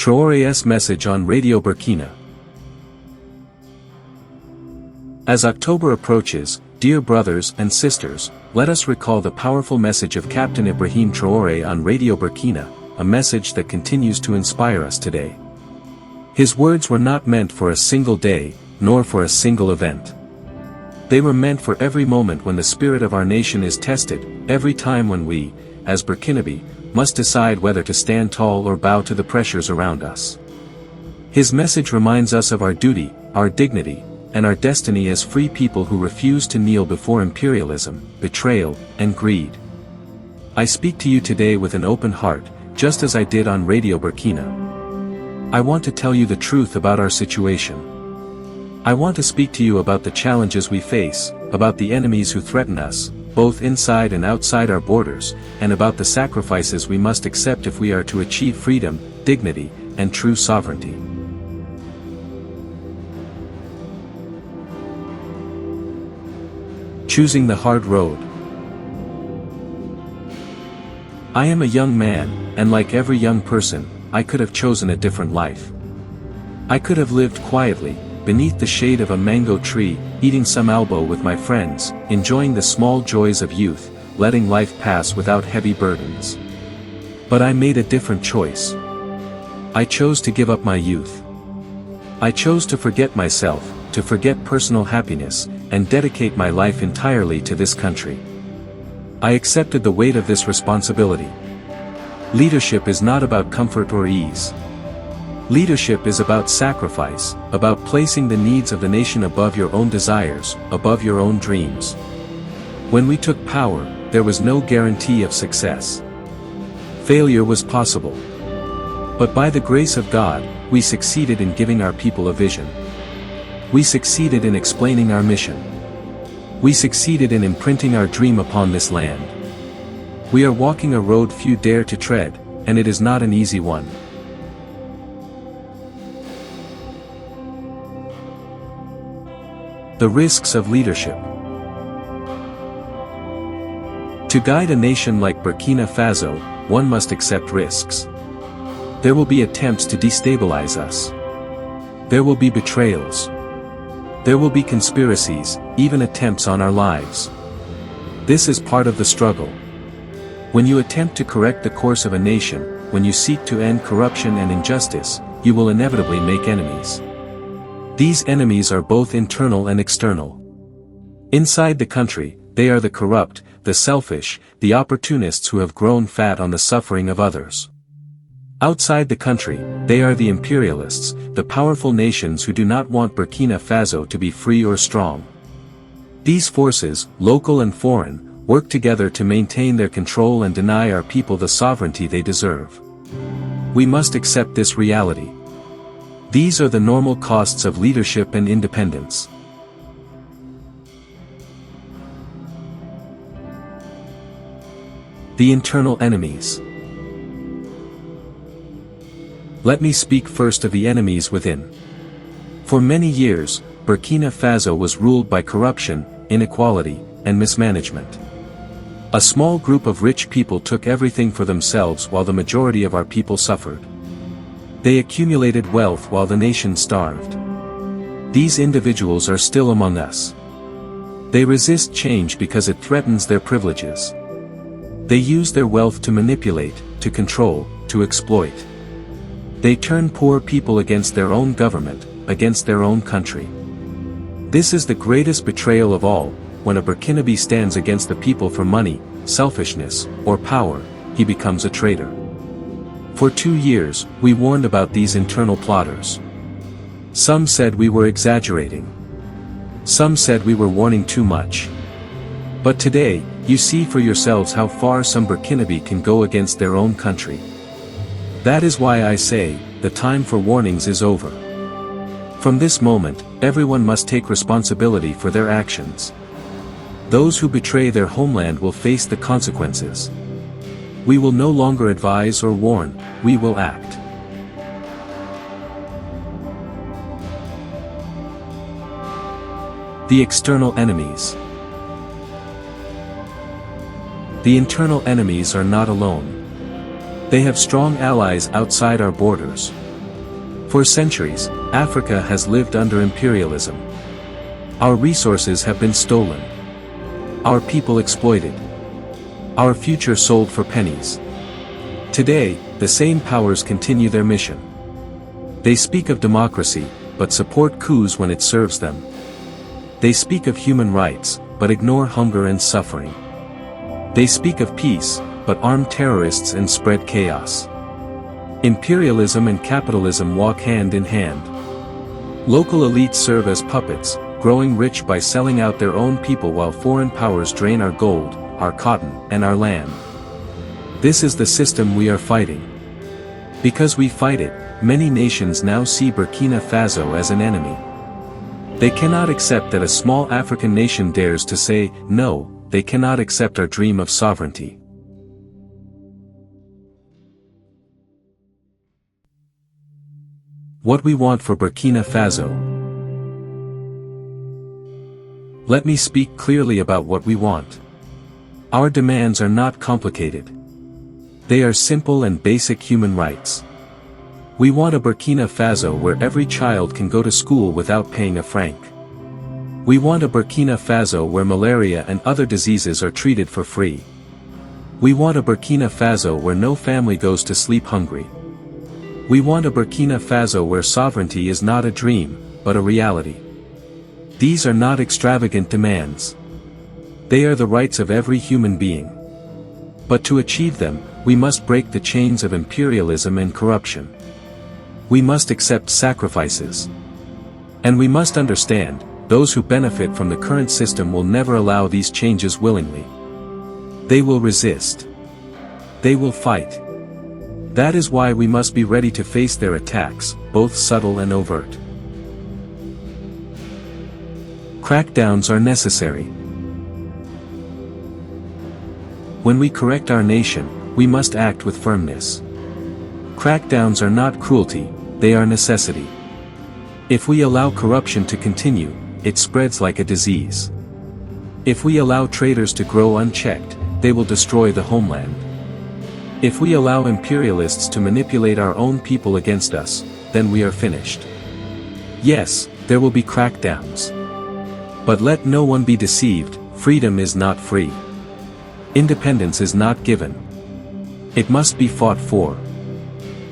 Traore's message on Radio Burkina. As October approaches, dear brothers and sisters, let us recall the powerful message of Captain Ibrahim Traoré on Radio Burkina, a message that continues to inspire us today. His words were not meant for a single day, nor for a single event. They were meant for every moment when the spirit of our nation is tested, every time when we, as Burkinabe, must decide whether to stand tall or bow to the pressures around us. His message reminds us of our duty, our dignity, and our destiny as free people who refuse to kneel before imperialism, betrayal, and greed. I speak to you today with an open heart, just as I did on Radio Burkina. I want to tell you the truth about our situation. I want to speak to you about the challenges we face, about the enemies who threaten us, both inside and outside our borders, and about the sacrifices we must accept if we are to achieve freedom, dignity, and true sovereignty. Choosing the hard road. I am a young man, and like every young person, I could have chosen a different life. I could have lived quietly, beneath the shade of a mango tree, eating some albo with my friends, enjoying the small joys of youth, letting life pass without heavy burdens. But I made a different choice. I chose to give up my youth. I chose to forget myself, to forget personal happiness, and dedicate my life entirely to this country. I accepted the weight of this responsibility. Leadership is not about comfort or ease. Leadership is about sacrifice, about placing the needs of the nation above your own desires, above your own dreams. When we took power, there was no guarantee of success. Failure was possible. But by the grace of God, we succeeded in giving our people a vision. We succeeded in explaining our mission. We succeeded in imprinting our dream upon this land. We are walking a road few dare to tread, and it is not an easy one. The risks of leadership. To guide a nation like Burkina Faso, one must accept risks. There will be attempts to destabilize us. There will be betrayals. There will be conspiracies, even attempts on our lives. This is part of the struggle. When you attempt to correct the course of a nation, when you seek to end corruption and injustice, you will inevitably make enemies. These enemies are both internal and external. Inside the country, they are the corrupt, the selfish, the opportunists who have grown fat on the suffering of others. Outside the country, they are the imperialists, the powerful nations who do not want Burkina Faso to be free or strong. These forces, local and foreign, work together to maintain their control and deny our people the sovereignty they deserve. We must accept this reality. These are the normal costs of leadership and independence. The internal enemies. Let me speak first of the enemies within. For many years, Burkina Faso was ruled by corruption, inequality, and mismanagement. A small group of rich people took everything for themselves while the majority of our people suffered. They accumulated wealth while the nation starved. These individuals are still among us. They resist change because it threatens their privileges. They use their wealth to manipulate, to control, to exploit. They turn poor people against their own government, against their own country. This is the greatest betrayal of all. When a Burkinabe stands against the people for money, selfishness, or power, he becomes a traitor. For 2 years, we warned about these internal plotters. Some said we were exaggerating. Some said we were warning too much. But today, you see for yourselves how far some Burkinabe can go against their own country. That is why I say, the time for warnings is over. From this moment, everyone must take responsibility for their actions. Those who betray their homeland will face the consequences. We will no longer advise or warn, we will act. The external enemies. The internal enemies are not alone. They have strong allies outside our borders. For centuries, Africa has lived under imperialism. Our resources have been stolen. Our people exploited. Our future sold for pennies. Today, the same powers continue their mission. They speak of democracy, but support coups when it serves them. They speak of human rights, but ignore hunger and suffering. They speak of peace, but arm terrorists and spread chaos. Imperialism and capitalism walk hand in hand. Local elites serve as puppets, growing rich by selling out their own people while foreign powers drain our gold, our cotton, and our land. This is the system we are fighting. Because we fight it, many nations now see Burkina Faso as an enemy. They cannot accept that a small African nation dares to say, no, they cannot accept our dream of sovereignty. What we want for Burkina Faso. Let me speak clearly about what we want. Our demands are not complicated. They are simple and basic human rights. We want a Burkina Faso where every child can go to school without paying a franc. We want a Burkina Faso where malaria and other diseases are treated for free. We want a Burkina Faso where no family goes to sleep hungry. We want a Burkina Faso where sovereignty is not a dream, but a reality. These are not extravagant demands. They are the rights of every human being. But to achieve them, we must break the chains of imperialism and corruption. We must accept sacrifices. And we must understand, those who benefit from the current system will never allow these changes willingly. They will resist. They will fight. That is why we must be ready to face their attacks, both subtle and overt. Crackdowns are necessary. When we correct our nation, we must act with firmness. Crackdowns are not cruelty, they are necessity. If we allow corruption to continue, it spreads like a disease. If we allow traitors to grow unchecked, they will destroy the homeland. If we allow imperialists to manipulate our own people against us, then we are finished. Yes, there will be crackdowns. But let no one be deceived, freedom is not free. Independence is not given. It must be fought for.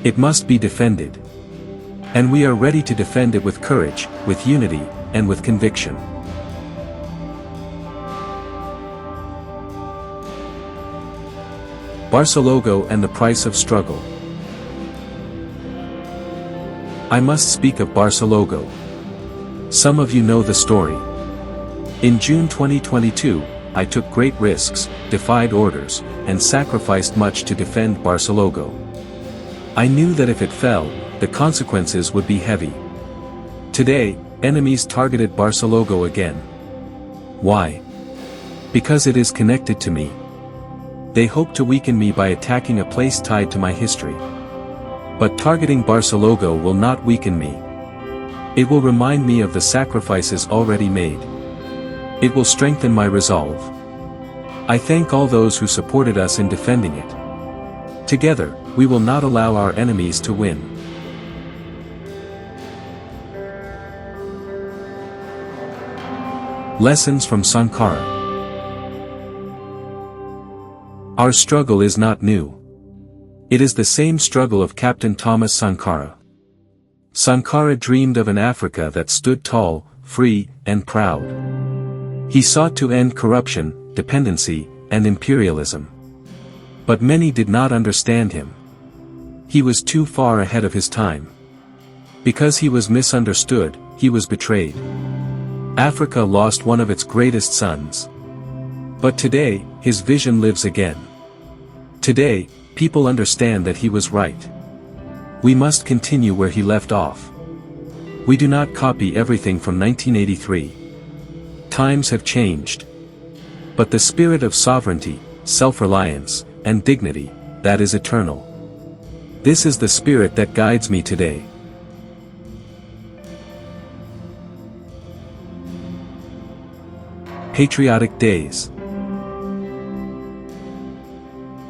It must be defended. And we are ready to defend it with courage, with unity, and with conviction. Barcelogo and the price of struggle. I must speak of Barcelogo. Some of you know the story. In June 2022, I took great risks, defied orders, and sacrificed much to defend Barcelogo. I knew that if it fell, the consequences would be heavy. Today, enemies targeted Barcelogo again. Why? Because it is connected to me. They hope to weaken me by attacking a place tied to my history. But targeting Barcelogo will not weaken me. It will remind me of the sacrifices already made. It will strengthen my resolve. I thank all those who supported us in defending it. Together, we will not allow our enemies to win. Lessons from Sankara. Our struggle is not new. It is the same struggle of Captain Thomas Sankara. Sankara dreamed of an Africa that stood tall, free, and proud. He sought to end corruption, dependency, and imperialism. But many did not understand him. He was too far ahead of his time. Because he was misunderstood, he was betrayed. Africa lost one of its greatest sons. But today, his vision lives again. Today, people understand that he was right. We must continue where he left off. We do not copy everything from 1983. Times have changed. But the spirit of sovereignty, self-reliance, and dignity, that is eternal. This is the spirit that guides me today. Patriotic Days.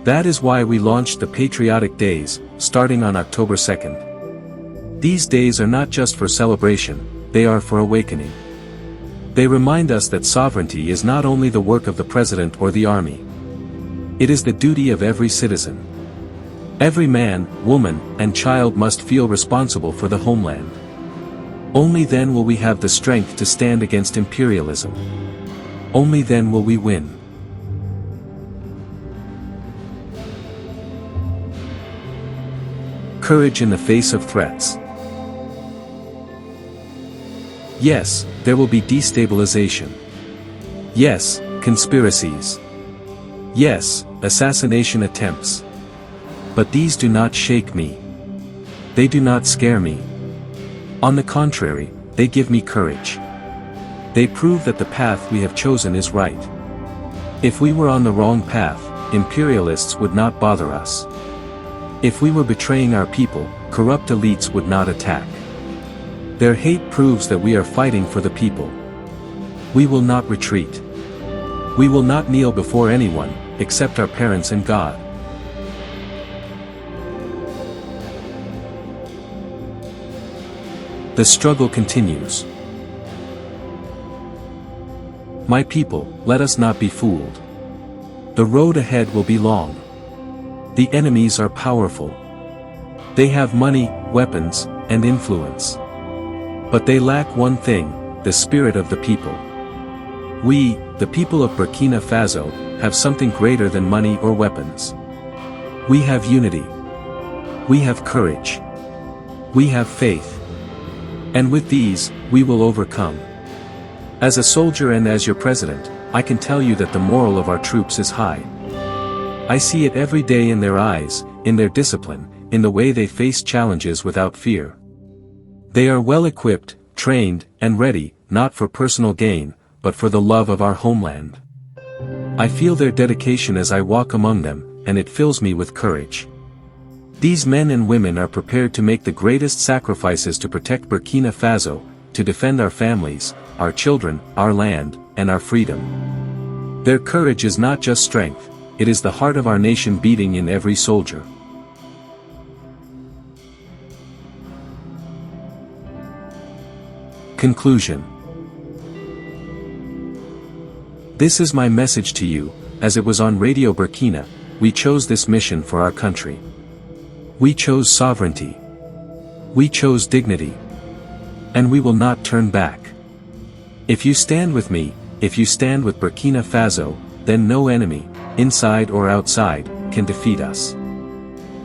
That is why we launched the Patriotic Days, starting on October 2nd. These days are not just for celebration, they are for awakening. They remind us that sovereignty is not only the work of the president or the army. It is the duty of every citizen. Every man, woman, and child must feel responsible for the homeland. Only then will we have the strength to stand against imperialism. Only then will we win. Courage in the face of threats. Yes, there will be destabilization. Yes, conspiracies. Yes, assassination attempts. But these do not shake me. They do not scare me. On the contrary, they give me courage. They prove that the path we have chosen is right. If we were on the wrong path, imperialists would not bother us. If we were betraying our people, corrupt elites would not attack. Their hate proves that we are fighting for the people. We will not retreat. We will not kneel before anyone, except our parents and God. The struggle continues. My people, let us not be fooled. The road ahead will be long. The enemies are powerful. They have money, weapons, and influence. But they lack one thing, the spirit of the people. We, the people of Burkina Faso, have something greater than money or weapons. We have unity. We have courage. We have faith. And with these, we will overcome. As a soldier and as your president, I can tell you that the moral of our troops is high. I see it every day in their eyes, in their discipline, in the way they face challenges without fear. They are well equipped, trained, and ready, not for personal gain, but for the love of our homeland. I feel their dedication as I walk among them, and it fills me with courage. These men and women are prepared to make the greatest sacrifices to protect Burkina Faso, to defend our families, our children, our land, and our freedom. Their courage is not just strength, it is the heart of our nation beating in every soldier. Conclusion. This is my message to you, as it was on Radio Burkina, we chose this mission for our country. We chose sovereignty. We chose dignity. And we will not turn back. If you stand with me, if you stand with Burkina Faso, then no enemy, inside or outside, can defeat us.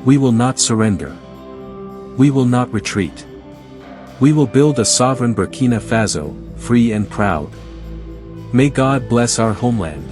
We will not surrender. We will not retreat. We will build a sovereign Burkina Faso, free and proud. May God bless our homeland.